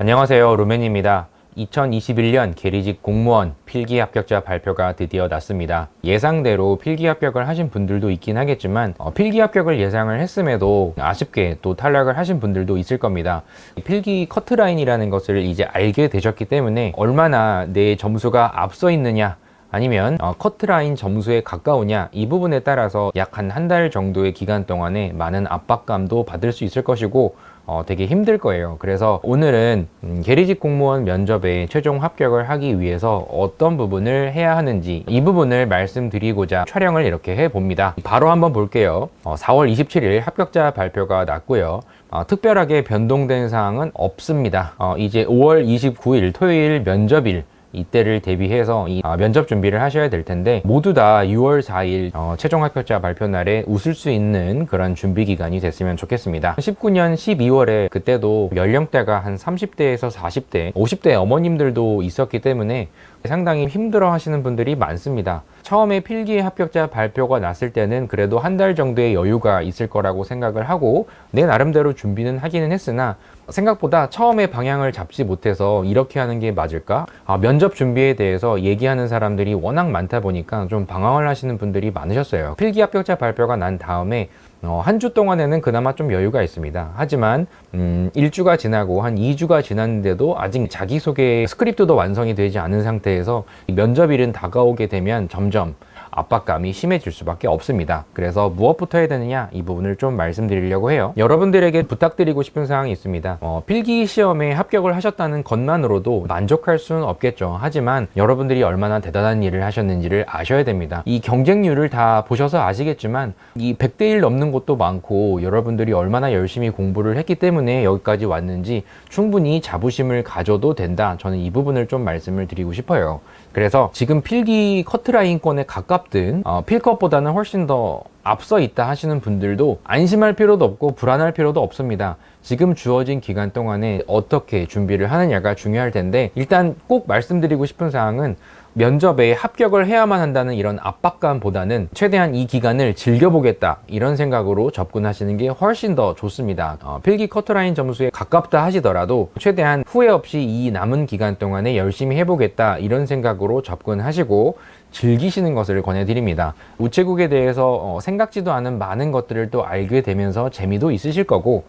안녕하세요, 루멘입니다. 2021년 계리직 공무원 필기 합격자 발표가 드디어 났습니다. 예상대로 필기 합격을 하신 분들도 있긴 하겠지만 필기 합격을 예상을 했음에도 아쉽게 또 탈락을 하신 분들도 있을 겁니다. 필기 커트라인이라는 것을 이제 알게 되셨기 때문에 얼마나 내 점수가 앞서 있느냐 아니면 커트라인 점수에 가까우냐, 이 부분에 따라서 약 한 달 정도의 기간 동안에 많은 압박감도 받을 수 있을 것이고 되게 힘들 거예요. 그래서 오늘은 계리직 공무원 면접에 최종 합격을 하기 위해서 어떤 부분을 해야 하는지, 이 부분을 말씀드리고자 촬영을 이렇게 해봅니다. 바로 한번 볼게요. 4월 27일 합격자 발표가 났고요. 특별하게 변동된 사항은 없습니다. 이제 5월 29일 토요일 면접일, 이때를 대비해서 이 면접 준비를 하셔야 될 텐데, 모두 다 6월 4일 최종 합격자 발표 날에 웃을 수 있는 그런 준비 기간이 됐으면 좋겠습니다. 19년 12월에 그때도 연령대가 한 30대에서 40대, 50대 어머님들도 있었기 때문에 상당히 힘들어 하시는 분들이 많습니다. 처음에 필기 합격자 발표가 났을 때는 그래도 한 달 정도의 여유가 있을 거라고 생각을 하고 내 나름대로 준비는 하기는 했으나, 생각보다 처음에 방향을 잡지 못해서 이렇게 하는 게 맞을까? 면접 준비에 대해서 얘기하는 사람들이 워낙 많다 보니까 좀 방황을 하시는 분들이 많으셨어요. 필기 합격자 발표가 난 다음에 한 주 동안에는 그나마 좀 여유가 있습니다. 하지만 1주가 지나고 한 2주가 지났는데도 아직 자기소개 스크립트도 완성이 되지 않은 상태에서 면접일은 다가오게 되면 점점 압박감이 심해질 수밖에 없습니다. 그래서 무엇부터 해야 되느냐, 이 부분을 좀 말씀드리려고 해요. 여러분들에게 부탁드리고 싶은 사항이 있습니다. 필기 시험에 합격을 하셨다는 것만으로도 만족할 수는 없겠죠. 하지만 여러분들이 얼마나 대단한 일을 하셨는지를 아셔야 됩니다. 이 경쟁률을 다 보셔서 아시겠지만 이 100대 1 넘는 곳도 많고, 여러분들이 얼마나 열심히 공부를 했기 때문에 여기까지 왔는지 충분히 자부심을 가져도 된다. 저는 이 부분을 좀 말씀을 드리고 싶어요. 그래서 지금 필기 커트라인권에 가깝든 필컷보다는 훨씬 더 앞서 있다 하시는 분들도 안심할 필요도 없고 불안할 필요도 없습니다. 지금 주어진 기간 동안에 어떻게 준비를 하느냐가 중요할 텐데, 일단 꼭 말씀드리고 싶은 사항은 면접에 합격을 해야만 한다는 이런 압박감보다는 최대한 이 기간을 즐겨보겠다, 이런 생각으로 접근하시는 게 훨씬 더 좋습니다. 필기 커트라인 점수에 가깝다 하시더라도 최대한 후회 없이 이 남은 기간 동안에 열심히 해보겠다, 이런 생각으로 접근하시고 즐기시는 것을 권해드립니다. 우체국에 대해서 생각지도 않은 많은 것들을 또 알게 되면서 재미도 있으실 거고,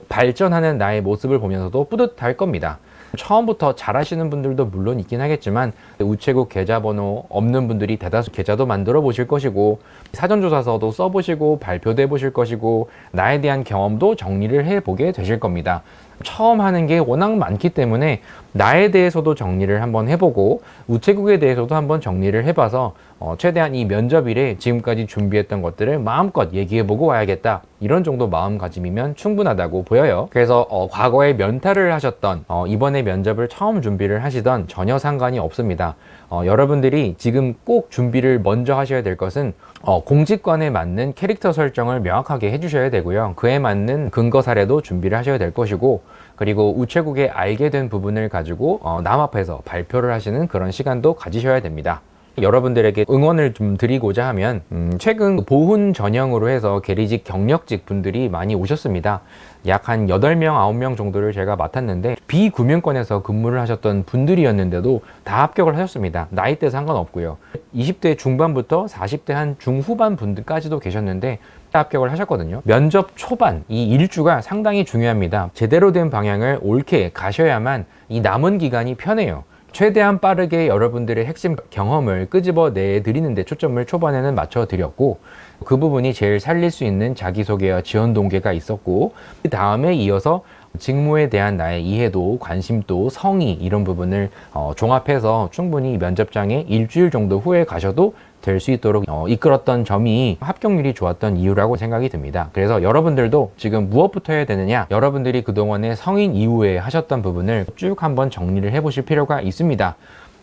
발전하는 나의 모습을 보면서도 뿌듯할 겁니다. 처음부터 잘하시는 분들도 물론 있긴 하겠지만 우체국 계좌번호 없는 분들이 대다수 계좌도 만들어 보실 것이고, 사전조사서도 써보시고 발표도 해보실 것이고, 나에 대한 경험도 정리를 해보게 되실 겁니다. 처음 하는 게 워낙 많기 때문에 나에 대해서도 정리를 한번 해보고 우체국에 대해서도 한번 정리를 해봐서 최대한 이 면접일에 지금까지 준비했던 것들을 마음껏 얘기해보고 와야겠다, 이런 정도 마음가짐이면 충분하다고 보여요. 그래서 과거에 면탈을 하셨던 이번에 면접을 처음 준비를 하시던 전혀 상관이 없습니다. 여러분들이 지금 꼭 준비를 먼저 하셔야 될 것은 공직관에 맞는 캐릭터 설정을 명확하게 해주셔야 되고요. 그에 맞는 근거 사례도 준비를 하셔야 될 것이고, 그리고 우체국에 알게 된 부분을 가지고 남 앞에서 발표를 하시는 그런 시간도 가지셔야 됩니다. 여러분들에게 응원을 좀 드리고자 하면 최근 보훈 전형으로 해서 계리직 경력직 분들이 많이 오셨습니다. 약 한 8명, 9명 정도를 제가 맡았는데 비금융권에서 근무를 하셨던 분들이었는데도 다 합격을 하셨습니다. 나이대 상관없고요. 20대 중반부터 40대 한 중후반 분들까지도 계셨는데 합격을 하셨거든요. 면접 초반 이 1주가 상당히 중요합니다. 제대로 된 방향을 옳게 가셔야만 이 남은 기간이 편해요. 최대한 빠르게 여러분들의 핵심 경험을 끄집어 내드리는 데 초점을 초반에는 맞춰 드렸고, 그 부분이 제일 살릴 수 있는 자기소개와 지원 동기가 있었고, 그 다음에 이어서 직무에 대한 나의 이해도, 관심도, 성의, 이런 부분을 종합해서 충분히 면접장에 일주일 정도 후에 가셔도 될 수 있도록 이끌었던 점이 합격률이 좋았던 이유라고 생각이 듭니다. 그래서 여러분들도 지금 무엇부터 해야 되느냐, 여러분들이 그동안에 성인 이후에 하셨던 부분을 쭉 한번 정리를 해보실 필요가 있습니다.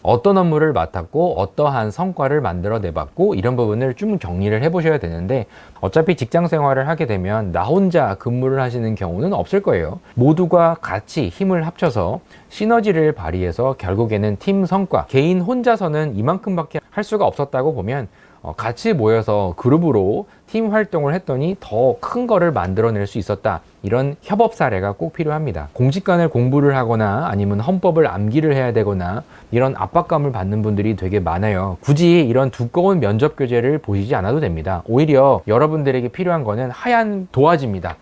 어떤 업무를 맡았고 어떠한 성과를 만들어 내봤고, 이런 부분을 좀 정리를 해보셔야 되는데, 어차피 직장 생활을 하게 되면 나 혼자 근무를 하시는 경우는 없을 거예요. 모두가 같이 힘을 합쳐서 시너지를 발휘해서 결국에는 팀 성과, 개인 혼자서는 이만큼밖에 할 수가 없었다고 보면 같이 모여서 그룹으로 팀 활동을 했더니 더 큰 거를 만들어낼 수 있었다. 이런 협업 사례가 꼭 필요합니다. 공직관을 공부를 하거나 아니면 헌법을 암기를 해야 되거나 이런 압박감을 받는 분들이 되게 많아요. 굳이 이런 두꺼운 면접 교재를 보시지 않아도 됩니다. 오히려 여러분들에게 필요한 거는 하얀 도화지입니다.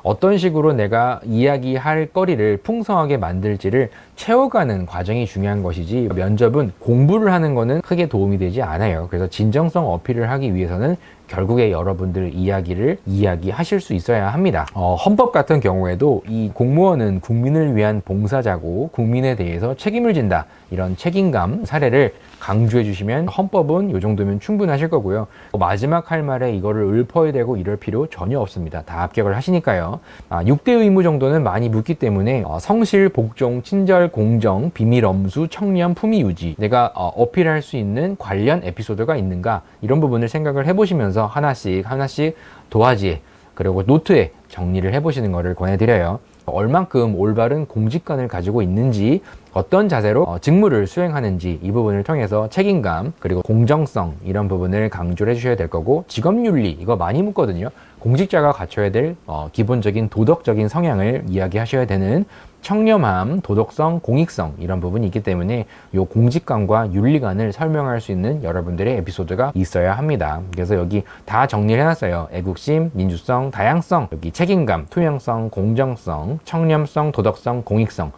어떤 식으로 내가 이야기할 거리를 풍성하게 만들지를 채워가는 과정이 중요한 것이지, 면접은 공부를 하는 거는 크게 도움이 되지 않아요. 그래서 진정성 어필을 하기 위해서는 결국에 여러분들 이야기를 이야기하실 수 있어야 합니다. 헌법 같은 경우에도 이 공무원은 국민을 위한 봉사자고 국민에 대해서 책임을 진다, 이런 책임감 사례를 강조해 주시면 헌법은 이 정도면 충분하실 거고요. 마지막 할 말에 이거를 읊어야 되고 이럴 필요 전혀 없습니다. 다 합격을 하시니까요. 6대 의무 정도는 많이 묻기 때문에 성실, 복종, 친절, 공정, 비밀 엄수, 청렴, 품위 유지, 내가 어필할 수 있는 관련 에피소드가 있는가, 이런 부분을 생각을 해보시면서 하나씩 도화지에 그리고 노트에 정리를 해보시는 것을 권해드려요. 얼만큼 올바른 공직관을 가지고 있는지, 어떤 자세로 직무를 수행하는지, 이 부분을 통해서 책임감 그리고 공정성, 이런 부분을 강조를 해주셔야 될 거고, 직업윤리, 이거 많이 묻거든요. 공직자가 갖춰야 될 기본적인 도덕적인 성향을 이야기하셔야 되는 청렴함, 도덕성, 공익성, 이런 부분이 있기 때문에 이 공직관과 윤리관을 설명할 수 있는 여러분들의 에피소드가 있어야 합니다. 그래서 여기 다 정리를 해놨어요. 애국심, 민주성, 다양성, 여기 책임감, 투명성, 공정성, 청렴성, 도덕성, 공익성.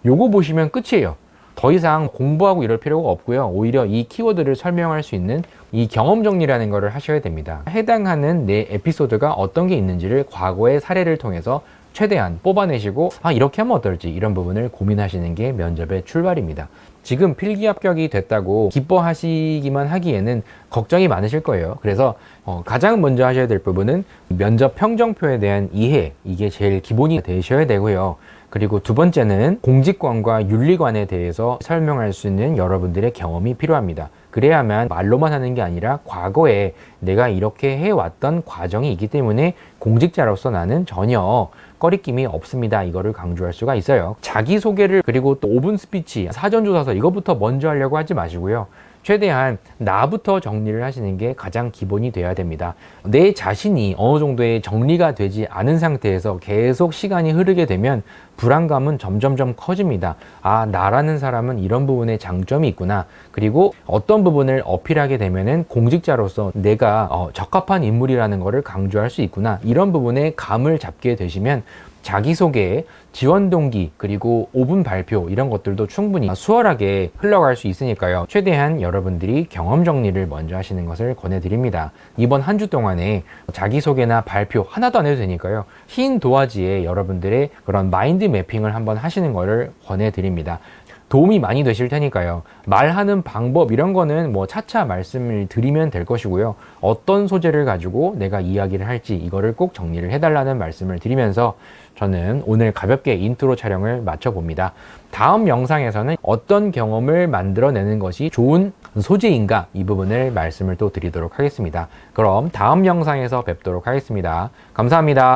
요거 보시면 끝이에요. 더 이상 공부하고 이럴 필요가 없고요. 오히려 이 키워드를 설명할 수 있는 이 경험 정리라는 거를 하셔야 됩니다. 해당하는 내 에피소드가 어떤 게 있는지를 과거의 사례를 통해서 최대한 뽑아내시고, 이렇게 하면 어떨지, 이런 부분을 고민하시는 게 면접의 출발입니다. 지금 필기 합격이 됐다고 기뻐하시기만 하기에는 걱정이 많으실 거예요. 그래서 가장 먼저 하셔야 될 부분은 면접 평정표에 대한 이해, 이게 제일 기본이 되셔야 되고요. 그리고 두 번째는 공직관과 윤리관에 대해서 설명할 수 있는 여러분들의 경험이 필요합니다. 그래야만 말로만 하는 게 아니라 과거에 내가 이렇게 해왔던 과정이 있기 때문에 공직자로서 나는 전혀 꺼리낌이 없습니다, 이거를 강조할 수가 있어요. 자기소개를, 그리고 또 5분 스피치, 사전조사서, 이거부터 먼저 하려고 하지 마시고요. 최대한 나부터 정리를 하시는 게 가장 기본이 돼야 됩니다. 내 자신이 어느 정도의 정리가 되지 않은 상태에서 계속 시간이 흐르게 되면 불안감은 점점점 커집니다. 나라는 사람은 이런 부분에 장점이 있구나. 그리고 어떤 부분을 어필하게 되면은 공직자로서 내가 적합한 인물이라는 것을 강조할 수 있구나. 이런 부분에 감을 잡게 되시면 자기소개, 지원 동기, 그리고 5분 발표, 이런 것들도 충분히 수월하게 흘러갈 수 있으니까요. 최대한 여러분들이 경험 정리를 먼저 하시는 것을 권해드립니다. 이번 한 주 동안에 자기소개나 발표 하나도 안 해도 되니까요. 흰 도화지에 여러분들의 그런 마인드 매핑을 한번 하시는 것을 권해드립니다. 도움이 많이 되실 테니까요. 말하는 방법, 이런 거는 차차 말씀을 드리면 될 것이고요. 어떤 소재를 가지고 내가 이야기를 할지, 이거를 꼭 정리를 해달라는 말씀을 드리면서 저는 오늘 가볍게 인트로 촬영을 마쳐봅니다. 다음 영상에서는 어떤 경험을 만들어내는 것이 좋은 소재인가, 이 부분을 말씀을 또 드리도록 하겠습니다. 그럼 다음 영상에서 뵙도록 하겠습니다. 감사합니다.